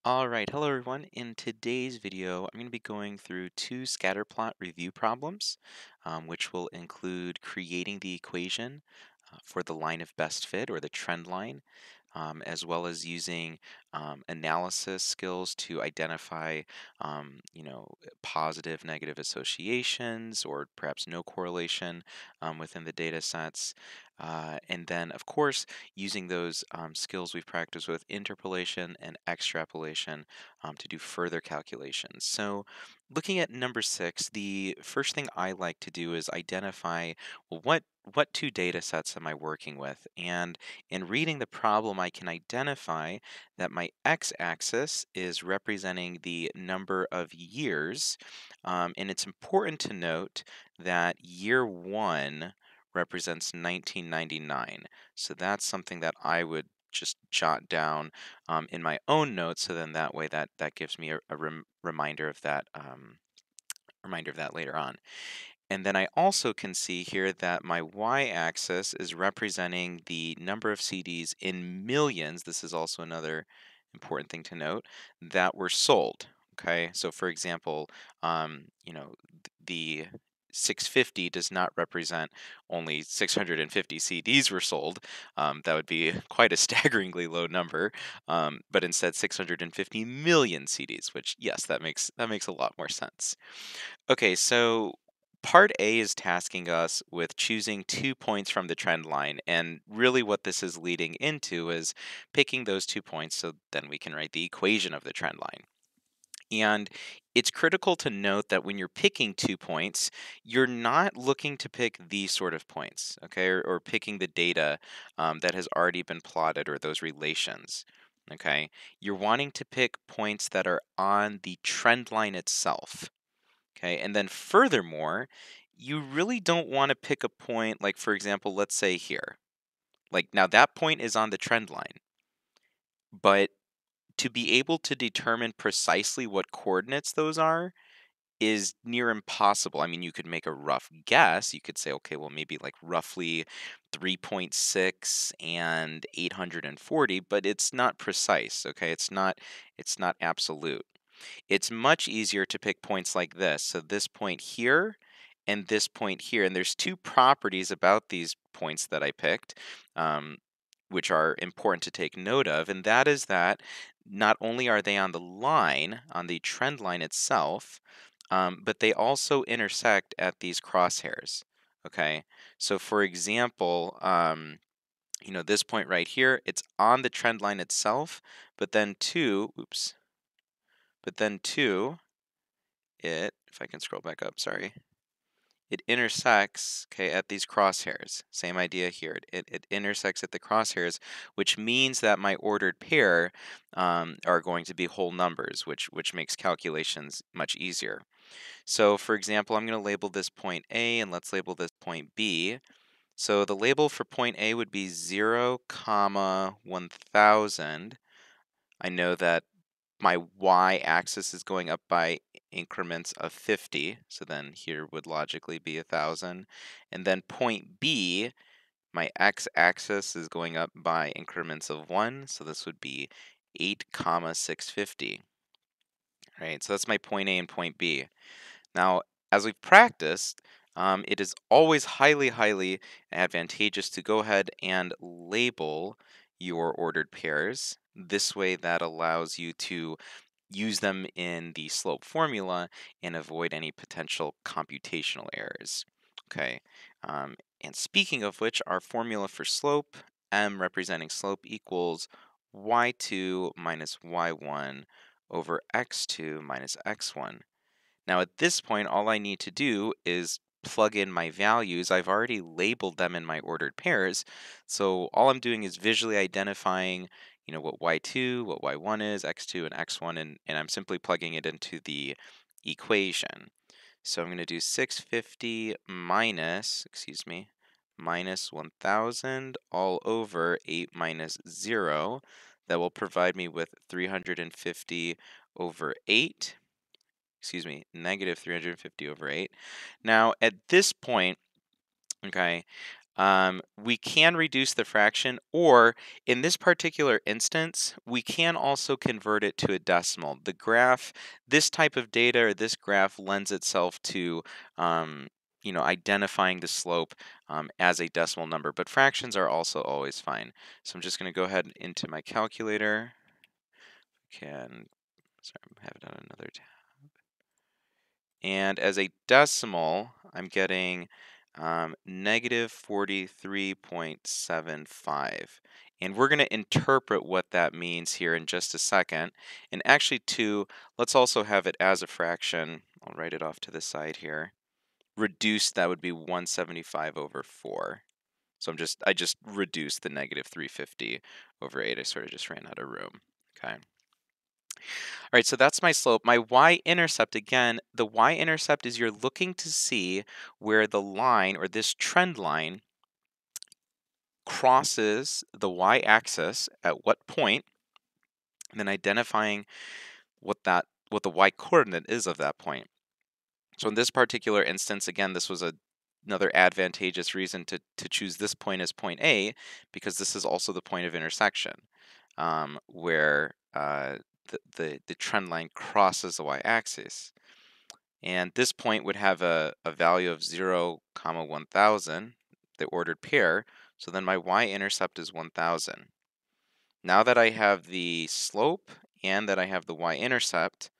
All right, hello everyone. In today's video, I'm going to be going through two scatter plot review problems, which will include creating the equation for the line of best fit or the trend line, as well as using analysis skills to identify, positive, negative associations or perhaps no correlation within the data sets. And then, of course, using those skills we've practiced with interpolation and extrapolation to do further calculations. So, looking at number 6, the first thing I like to do is identify, well, what two data sets am I working with? And in reading the problem, I can identify that my x-axis is representing the number of years, and it's important to note that year 1 represents 1999. So that's something that I would just jot down in my own notes. So then that way that gives me a reminder of that later on. And then I also can see here that my y-axis is representing the number of CDs in millions. This is also another important thing to note that were sold. Okay, so for example, the 650 does not represent only 650 CDs were sold. That would be quite a staggeringly low number, but instead 650 million CDs, which yes, that makes a lot more sense. Okay, so part A is tasking us with choosing 2 points from the trend line, and really what this is leading into is picking those 2 points so then we can write the equation of the trend line. And it's critical to note that when you're picking 2 points, you're not looking to pick these sort of points, okay, or picking the data that has already been plotted or those relations. Okay, you're wanting to pick points that are on the trend line itself. Okay, and then furthermore, you really don't want to pick a point like, for example, let's say here. Like now that point is on the trend line, but to be able to determine precisely what coordinates those are is near impossible. I mean, you could make a rough guess. You could say, okay, well, maybe like roughly 3.6 and 840, but it's not precise, okay? It's not absolute. It's much easier to pick points like this. So this point here and this point here. And there's two properties about these points that I picked, um, which are important to take note of. And that is that not only are they on the line, on the trend line itself, but they also intersect at these crosshairs. Okay, so for example, this point right here, it's on the trend line itself, but then two, if I can scroll back up, sorry, it intersects, okay, at these crosshairs. Same idea here. It intersects at the crosshairs, which means that my ordered pair are going to be whole numbers, which makes calculations much easier. So for example, I'm going to label this point A, and let's label this point B. So the label for point A would be 0, comma 1000. I know that my y-axis is going up by increments of 50, so then here would logically be 1000. And then point B, my x-axis is going up by increments of 1, so this would be 8, comma 650. Right, so that's my point A and point B. Now, as we've practiced, it is always highly, highly advantageous to go ahead and label your ordered pairs. This way, that allows you to use them in the slope formula and avoid any potential computational errors. Okay, and speaking of which, our formula for slope, m representing slope, equals y2 minus y1 over x2 minus x1. Now at this point, all I need to do is plug in my values. I've already labeled them in my ordered pairs. So all I'm doing is visually identifying, what y2, what y1 is, x2 and x1, and I'm simply plugging it into the equation. So I'm going to do 650 minus 1000 all over 8 minus 0. That will provide me with 350 over 8. Negative 350 over 8. Now, at this point, okay, We can reduce the fraction, or in this particular instance, we can also convert it to a decimal. The graph, this type of data or this graph lends itself to, um, identifying the slope as a decimal number, but fractions are also always fine. So I'm just going to go ahead into my calculator. Sorry, I have it on another tab. And as a decimal, I'm getting negative 43.75. And we're going to interpret what that means here in just a second. And actually, too, let's also have it as a fraction. I'll write it off to the side here. Reduced, that would be 175 over 4. So I just reduced the negative 350 over 8. I sort of just ran out of room. Okay. All right, so that's my slope. My y-intercept, again, the y-intercept is you're looking to see where the line, or this trend line, crosses the y-axis at what point, and then identifying what the y-coordinate is of that point. So in this particular instance, again, this was another advantageous reason to choose this point as point A, because this is also the point of intersection, where the trend line crosses the y-axis. And this point would have a value of 0, 1000, the ordered pair. So then my y-intercept is 1000. Now that I have the slope and that I have the y-intercept,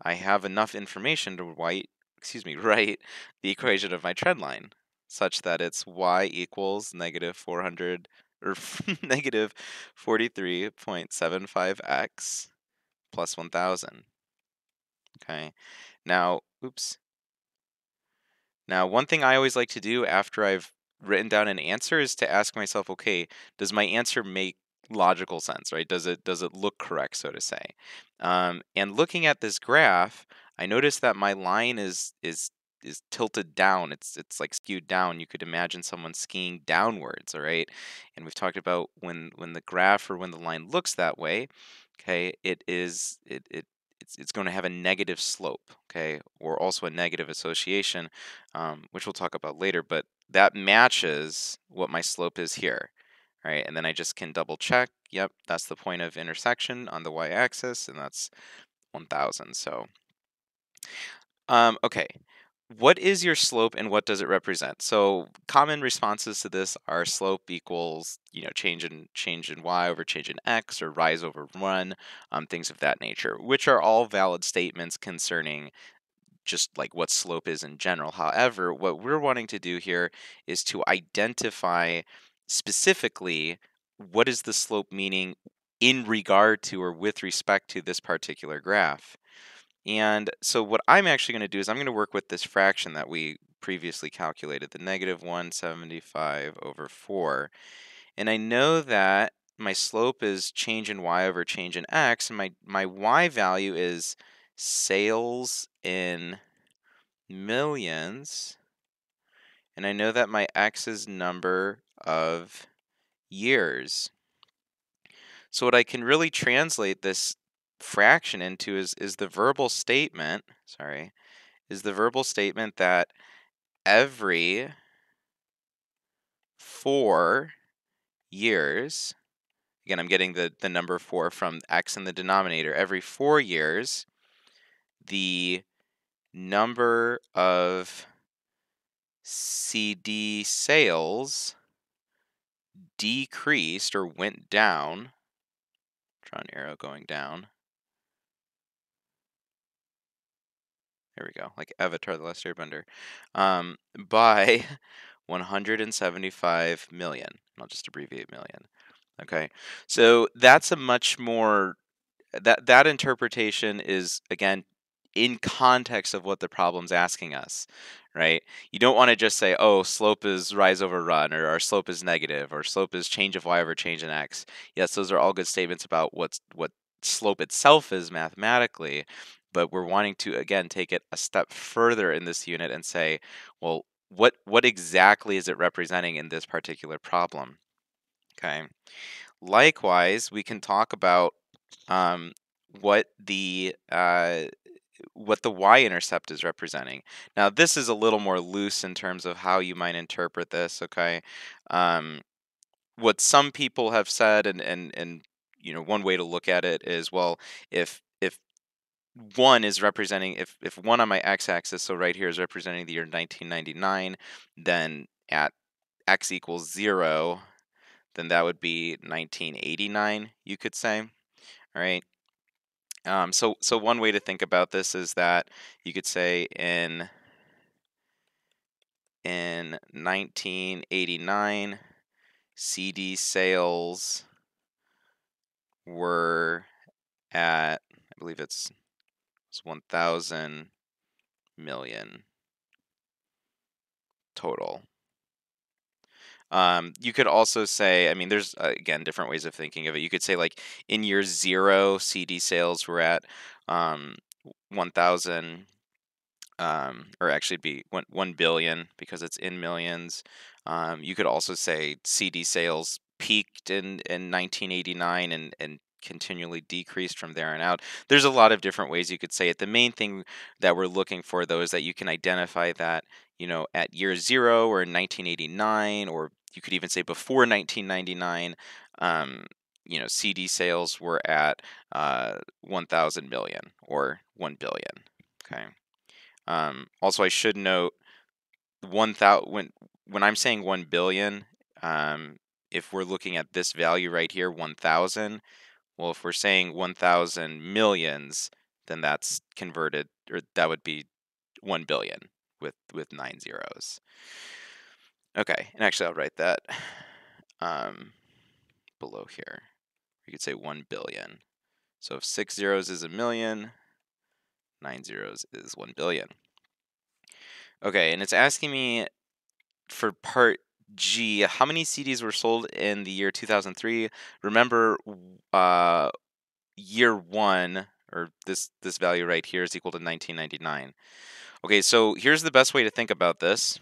I have enough information to write the equation of my trend line, such that it's y equals negative 400 or negative 43.75x plus 1000. Okay. Now, oops. Now, one thing I always like to do after I've written down an answer is to ask myself, okay, does my answer make logical sense, right? Does it look correct, so to say? And looking at this graph, I notice that my line is tilted down. It's like skewed down. You could imagine someone skiing downwards, all right? And we've talked about when the graph or when the line looks that way, okay, it's going to have a negative slope, okay, or also a negative association, which we'll talk about later, but that matches what my slope is here, right? And then I just can double check, yep, that's the point of intersection on the y-axis, and that's 1000. So, okay, what is your slope and what does it represent? So common responses to this are slope equals, change in y over change in x, or rise over run, things of that nature, which are all valid statements concerning just like what slope is in general. However, what we're wanting to do here is to identify specifically what is the slope meaning in regard to or with respect to this particular graph. And so what I'm actually going to do is I'm going to work with this fraction that we previously calculated, the negative 175 over 4. And I know that my slope is change in y over change in x, and my y value is sales in millions, and I know that my x is number of years. So what I can really translate this fraction into is the verbal statement, that every 4 years, again, I'm getting the number 4 from x in the denominator, every 4 years, the number of CD sales decreased or went down, draw an arrow going down. There we go, like Avatar: The Last Airbender, by 175 million. I'll just abbreviate million. Okay, so that's a much more, that interpretation is, again, in context of what the problem's asking us, right? You don't want to just say, oh, slope is rise over run, or our slope is negative, or slope is change of y over change in x. Yes, those are all good statements about what slope itself is mathematically, but we're wanting to, again, take it a step further in this unit and say, well, what exactly is it representing in this particular problem? Okay. Likewise, we can talk about what the what the y-intercept is representing. Now, this is a little more loose in terms of how you might interpret this, okay? What some people have said, and one way to look at it is, well, if one is representing, if one on my x-axis, so right here, is representing the year 1999, then at x equals 0, then that would be 1989, you could say. All right. So one way to think about this is that you could say in 1989, CD sales were at, I believe it's 1,000 million total. You could also say, I mean, there's again different ways of thinking of it. You could say, like, in year 0, CD sales were at 1,000, or actually it'd be 1 billion because it's in millions. You could also say CD sales peaked in 1989 and continually decreased from there on out. There's a lot of different ways you could say it. The main thing that we're looking for, though, is that you can identify that, at year 0 or in 1989, or you could even say before 1999, CD sales were at 1,000 million or 1 billion. Okay. Also, I should note 1,000 when I'm saying 1 billion. If we're looking at this value right here, 1,000. Well, if we're saying 1,000 millions, then that's converted, or that would be 1 billion with 9 zeros. Okay, and actually I'll write that below here. We could say 1 billion. So if 6 zeros is a million, 9 zeros is 1 billion. Okay, and it's asking me for part G, how many CDs were sold in the year 2003? Remember, year 1, or this value right here, is equal to 1999. Okay, so here's the best way to think about this.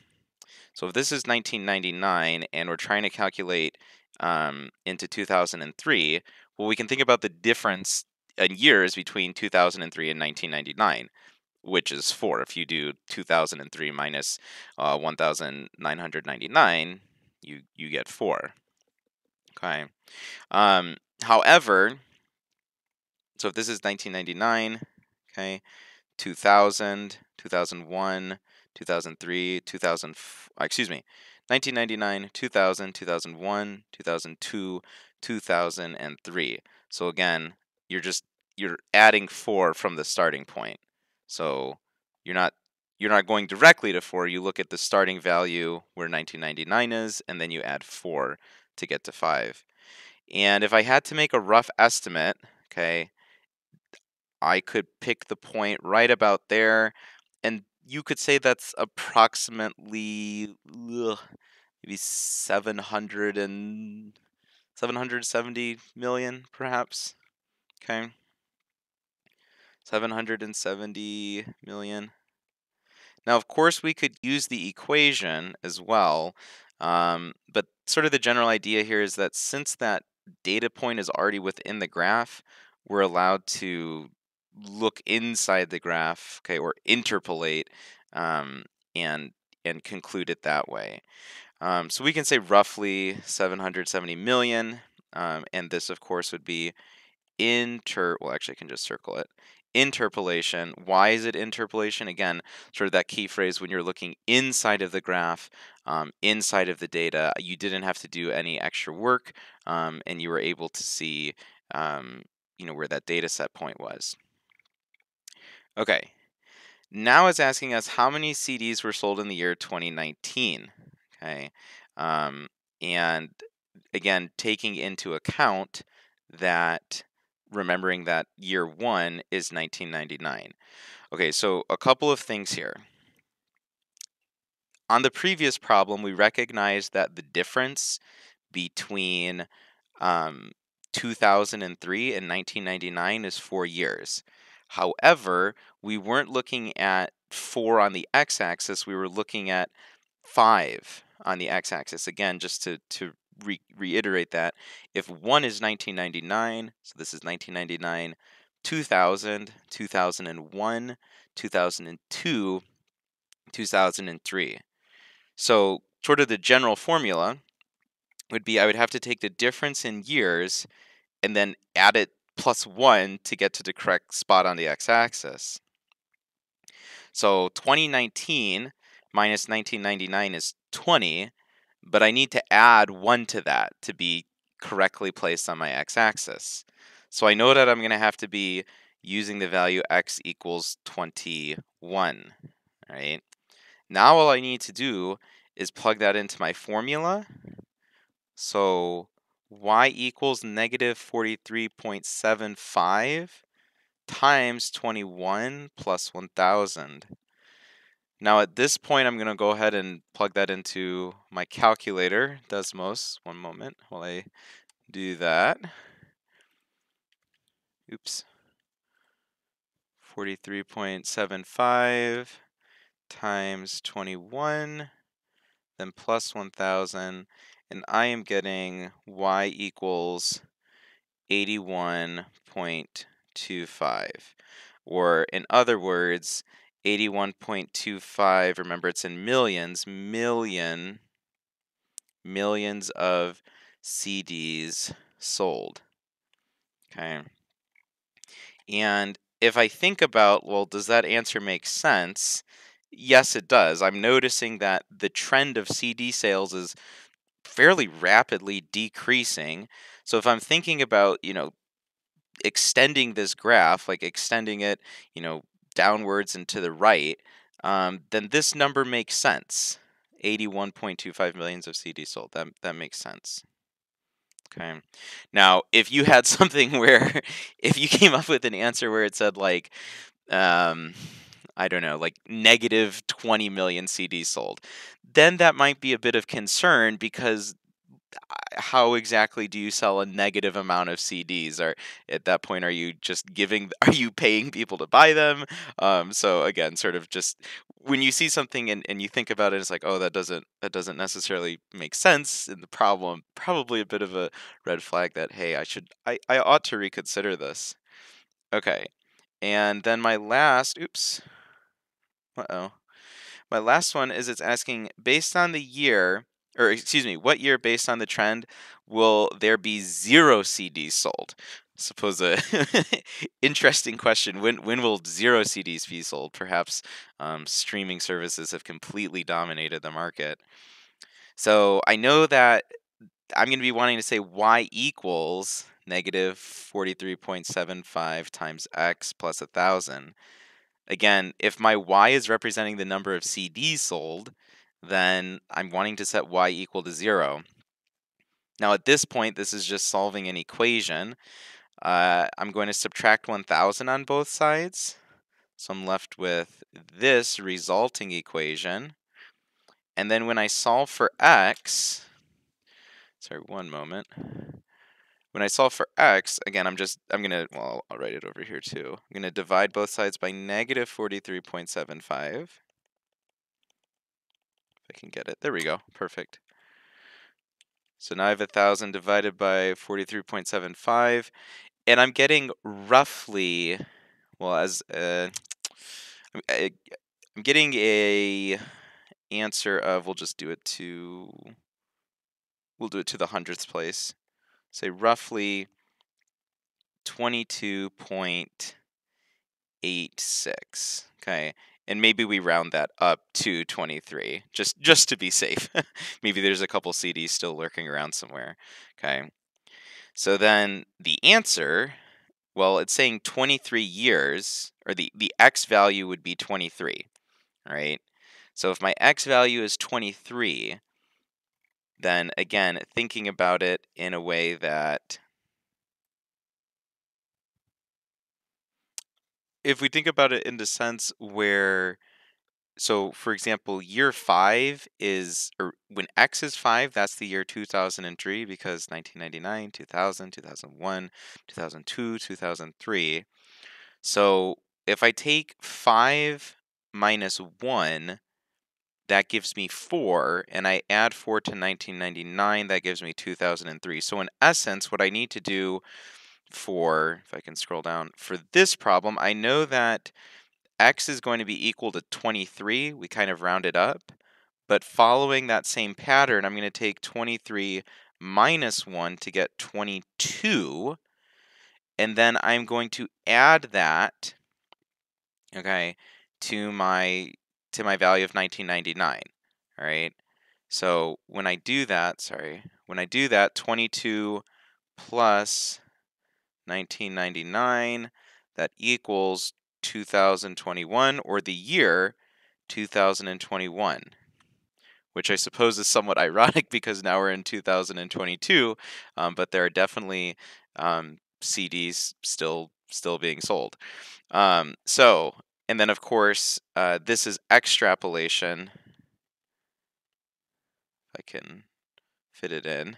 So if this is 1999 and we're trying to calculate into 2003, well, we can think about the difference in years between 2003 and 1999, which is 4. If you do 2003 minus 1,999, you get 4. Okay. However, so if this is 1999, okay, 2000, 2001, 2003, 2000, excuse me, 1999, 2000, 2001, 2002, 2003. So again, you're adding 4 from the starting point. So you're not going directly to 4. You look at the starting value where 1999 is, and then you add 4 to get to 5. And if I had to make a rough estimate, okay, I could pick the point right about there, and you could say that's approximately maybe 770 million, perhaps. Okay, 770 million. Now, of course, we could use the equation as well, but sort of the general idea here is that since that data point is already within the graph, we're allowed to look inside the graph, okay, or interpolate, and conclude it that way. So we can say roughly 770 million, and this, of course, would be well, actually, I can just circle it. Interpolation. Why is it interpolation? Again, sort of that key phrase when you're looking inside of the graph, inside of the data, you didn't have to do any extra work, and you were able to see, where that data set point was. Okay. Now it's asking us how many CDs were sold in the year 2019. Okay. And again, taking into account that, remembering that year 1 is 1999. Okay, so a couple of things here. On the previous problem, we recognized that the difference between 2003 and 1999 is 4 years. However, we weren't looking at 4 on the x-axis, we were looking at 5 on the x-axis. Again, just to reiterate that, if 1 is 1999, so this is 1999, 2000, 2001, 2002, 2003. So sort of the general formula would be I would have to take the difference in years and then add it plus 1 to get to the correct spot on the x-axis. So 2019 minus 1999 is 20, but I need to add 1 to that to be correctly placed on my x-axis. So I know that I'm going to have to be using the value x equals 21, right? Now all I need to do is plug that into my formula. So y equals negative 43.75 times 21 plus 1,000. Now at this point, I'm going to go ahead and plug that into my calculator, Desmos. One moment while I do that. Oops. 43.75 times 21, then plus 1,000, and I am getting y equals 81.25. Or in other words, 81.25, remember it's in millions, millions of CDs sold. Okay. And if I think about, well, does that answer make sense? Yes, it does. I'm noticing that the trend of CD sales is fairly rapidly decreasing. So if I'm thinking about, extending this graph, like extending it, downwards and to the right, then this number makes sense. 81.25 millions of CDs sold. That makes sense. Okay. Now, if you had something where, if you came up with an answer where it said like, I don't know, like negative 20 million CDs sold, then that might be a bit of concern because how exactly do you sell a negative amount of CDs? Or at that point, are you just are you paying people to buy them? So again, sort of just when you see something and you think about it, it's like, oh, that doesn't necessarily make sense in the problem. Probably a bit of a red flag that, hey, I ought to reconsider this. Okay. And then my last, oops, uh-oh. My last one is it's asking, based on the year, or excuse me, what year based on the trend will there be 0 CDs sold? Suppose a interesting question. When will 0 CDs be sold? Perhaps streaming services have completely dominated the market. So I know that I'm going to be wanting to say y equals negative 43.75 times x plus 1,000. Again, if my y is representing the number of CDs sold, then I'm wanting to set y equal to 0. Now at this point, this is just solving an equation. I'm going to subtract 1,000 on both sides. So I'm left with this resulting equation. And then when I solve for x, sorry, one moment. When I solve for x, again, I'll write it over here too. I'm going to divide both sides by negative 43.75. If I can get it. There we go. Perfect. So now I have 1,000 divided by 43.75, and I'm getting roughly, well, I'm getting a answer of, we'll do it to the hundredths place. Say roughly 22.86. Okay. And maybe we round that up to 23, just to be safe. Maybe there's a couple CDs still lurking around somewhere. Okay. So then the answer, well, it's saying 23 years, or the x value would be 23, right? So if my x value is 23, then again, thinking about it in a way that, if we think about it in the sense where, so for example, year 5 is, or when x is 5, that's the year 2003, because 1999, 2000, 2001, 2002, 2003. So if I take 5 minus 1, that gives me 4, and I add 4 to 1999, that gives me 2003. So in essence, what I need to do if I can scroll down, for this problem, I know that x is going to be equal to 23. We kind of round it up. But following that same pattern, I'm going to take 23 minus 1 to get 22. And then I'm going to add that, okay, to my value of 1999. All right. So when I do that, 22 plus 1999, that equals 2021, or the year 2021, which I suppose is somewhat ironic because now we're in 2022, but there are definitely CDs still being sold. And then of course, this is extrapolation. If I can fit it in.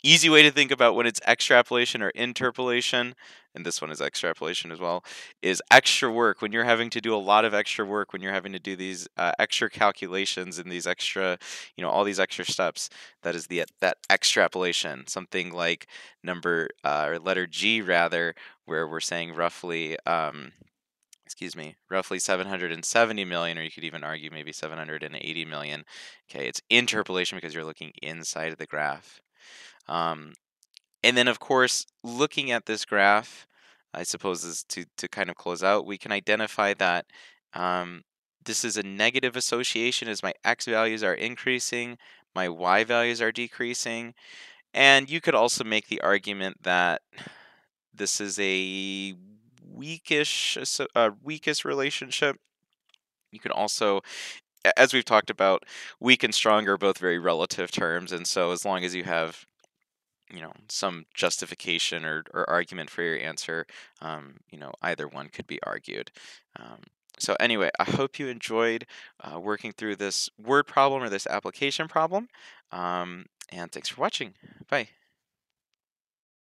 Easy way to think about when it's extrapolation or interpolation, and this one is extrapolation as well, is extra work. When you're having to do a lot of extra work, when you're having to do these extra calculations and these extra, all these extra steps, that is that extrapolation. Something like or letter G rather, where we're saying roughly, roughly 770 million, or you could even argue maybe 780 million. Okay, it's interpolation because you're looking inside of the graph. And then, of course, looking at this graph, I suppose is to kind of close out, we can identify that this is a negative association as my x values are increasing, my y values are decreasing. And you could also make the argument that this is a weakest relationship. You can also, as we've talked about, weak and strong are both very relative terms, and so as long as you have some justification or argument for your answer, either one could be argued. So anyway, I hope you enjoyed working through this word problem or this application problem, and thanks for watching. Bye.